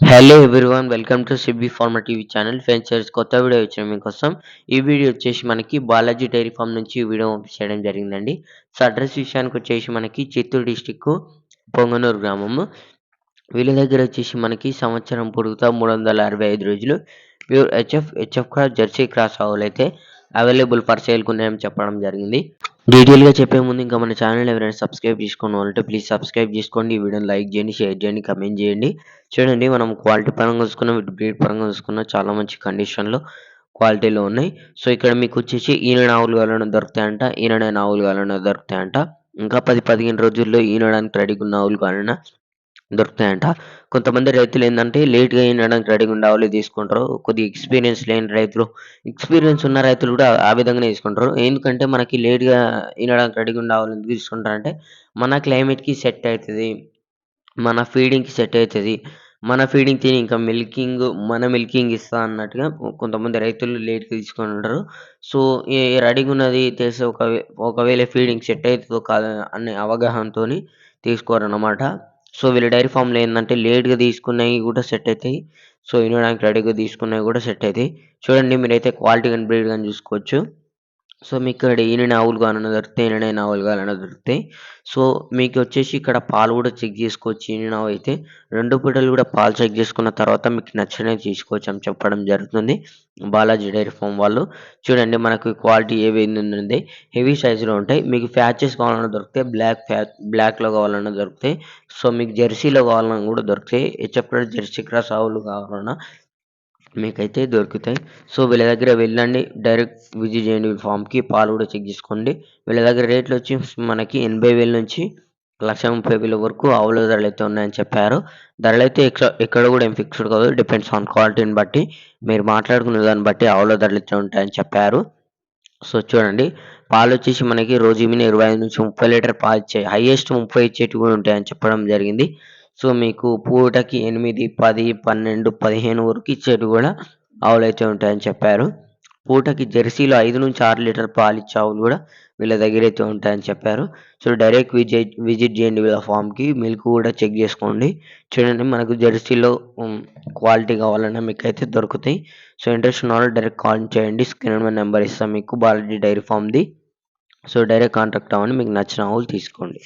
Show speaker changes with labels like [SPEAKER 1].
[SPEAKER 1] Hello everyone, welcome to CB pharma TV channel. Friends, కొత్త video వచ్చిన మీకోసం. ఈ వీడియో వచ్చేసి మనకి బాలాజీ డైరీ ఫామ్ నుంచి వీడియో చేయడం జరిగిందండి. సో అడ్రస్ విషయానికి వచ్చేసి మనకి చిత్తూరు డిస్టిక్ పొంగనూరు గ్రామము. వీళ్ళ దగ్గర వచ్చేసి మనకి సంవత్సరం పొడుగుతా 365 రోజులు pure HF cross Jersey cross ఆవులు అయితే అవైలబుల్ ఫర్ సేల్కి ఉన్నాయని చెప్పడం జరిగింది. డీటెయిల్‌గా చెప్పే ముందు ఇంకా మన ఛానల్ ఎవరైనా సబ్స్క్రైబ్ చేసుకోనోళ్ళుంటే ప్లీజ్ సబ్స్క్రైబ్ చేసుకోండి. ఈ వీడియోని లైక్ చేయండి, షేర్ చేయండి, కామెంట్ చేయండి. చూడండి, మనం క్వాలిటీ పరంగా చూసుకున్న, బ్రీడ్ పరంగా చూసుకున్న చాలా మంచి కండిషన్‌లో క్వాలిటీలో ఉన్నాయి. సో ఇక్కడ మీకొచ్చేసి ఈనె ఆవులు కావాలన్నా దొరుకుతాయంట, ఈనెడైన ఆవులు కావాలన్నా దొరుకుతాయంట. ఇంకా 10, 15 రోజుల్లో ఈనడానికి రెడీగున్న ఆవులు కావాలన్నా దొరుకుతాయంట. కొంతమంది రైతులేందంటే లేట్‌గా ఈనడానికి రెడీగా ఉండే ఆవులే తీసుకుంటారు. కొద్దిగా ఎక్స్‌పీరియన్స్ లేని రైతులు, ఎక్స్‌పీరియన్స్ ఉన్న రైతులు కూడా ఆ విధంగానే తీసుకుంటారు. ఎందుకంటే మనకి లేట్‌గా ఈనడానికి రెడీగా ఉండే ఆవులు ఎందుకు తీసుకుంటారంటే, మన క్లైమేట్‌కి సెట్ అయితది. మన ఫీడింగ్‌కి సెట్ అయితది. మన ఫీడింగ్ తిని ఇంకా మన మిల్కింగ్ ఇస్తా అన్నట్టుగా కొంతమంది రైతులు లేట్‌గా తీసుకొనుంటారు. సో, ఈ రెడీగున్నది తెలిసి ఒకవేళ ఫీడింగ్ సెట్ అయితదో కాదో అనే అవగాహనతోని తీసుకోరన్నమాట. సో, వీళ్ళ డైరీ ఫార్మ్‌లో ఏందంటే లేట్‌గా తీసుకున్నయి గూడా సెట్ అయితాయి. సో, ఇనడానికి రెడీగా తీసుకున్నయి గూడా సెట్ అయితాయి. చూడండి, మీరైతే క్వాలిటీ గాని, బ్రీడ్ గాని చూసుకోవచ్చు. సో, మీకిక్కడ ఈనిన ఆవులు కావాలన్నా దొరుకుతాయి. ఈనడైన ఆవులు కావాలన్నా దొరుకుతాయి. సో, మీకొచ్చేసి ఇక్కడ పాలు గూడా చెక్ జేసుకోవచ్చు. ఈనిన ఆవయితే 2 పూటలు గూడా పాలు చెక్ జేసుకున్న తర్వాత మీకు నచ్చినవి తీసుకోవచ్చని చెప్పడం జరుగుతుంది బాలాజీ డైరీ ఫార్మ్ వాళ్ళు. చూడండి, మనకు క్వాలిటీ ఏ విధంగా ఉంది. హెవీ సైజులో ఉంటాయి. మీకు ప్యాచెస్ కావాలన్నా దొరుకుతాయి. బ్లాక్‌లో కావాలన్నా దొరుకుతాయి. సో, మీకు జెర్సీలో కావాలన్నా గూడా దొరుకుతాయి. హెచ్ఎఫ్ క్రాస్, జెర్సీ క్రాస్ ఆవులు కావాలన్నా మీకైతే దొరుకుతాయి. సో, వీళ్ళ దగ్గర వెళ్ళండి. డైరెక్ట్ విజిట్ చేయండి వీళ్ళ ఫార్మ్‌కి. పాలు కూడా చెక్ చేసుకోండి. వీళ్ళ దగ్గర రేట్లొచ్చి మనకి 80,000 నుంచి 1,30,000 వరకు ఆవుల ధరలైతే ఉన్నాయని చెప్పారు. ధరలైతే ఎక్కడ కూడా ఏం ఫిక్స్‌డ్ కాదు. డిపెండ్స్ ఆన్ క్వాలిటీని బట్టి, మీరు మాట్లాడుకునే దాన్ని బట్టి ఆవుల ధరలైతే ఉంటాయని చెప్పారు. సో, చూడండి, పాలొచ్చేసి మనకి రోజు ఈమిన 25-30 లీటర్ పాలిచ్చాయి. హైయెస్ట్ 30 ఇచ్చేటివి కూడా ఉంటాయని చెప్పడం జరిగింది. సో, మీకు పూటకి 8, 10, 12, 15 వరకు ఇచ్చేటివి కూడా ఆవులైతే ఉంటాయని చెప్పారు. పూటకి జెర్సీలో 5-6 లీటర్ పాలిచ్చే ఆవులు కూడా వీళ్ళ దగ్గరైతే ఉంటాయని చెప్పారు. సో, డైరెక్ట్ విజిట్ చేయండి వీళ్ళ ఫార్మ్‌కి. మిల్క్ కూడా చెక్ చేసుకోండి. చూడండి, మనకు జెర్సీలో క్వాలిటీ కావాలన్నా మీకైతే దొరుకుతాయి. సో, ఇంట్రెస్ట్ ఉన్నవాళ్ళు డైరెక్ట్ కాల్ చేయండి. స్క్రీన్ మీద నంబర్ ఇస్తా మీకు, బాలాజీ డైరీ ఫార్మ్‌ది. సో, డైరెక్ట్ కాంటాక్ట్ అవ్వండి. మీకు నచ్చిన ఆవులు తీసుకోండి.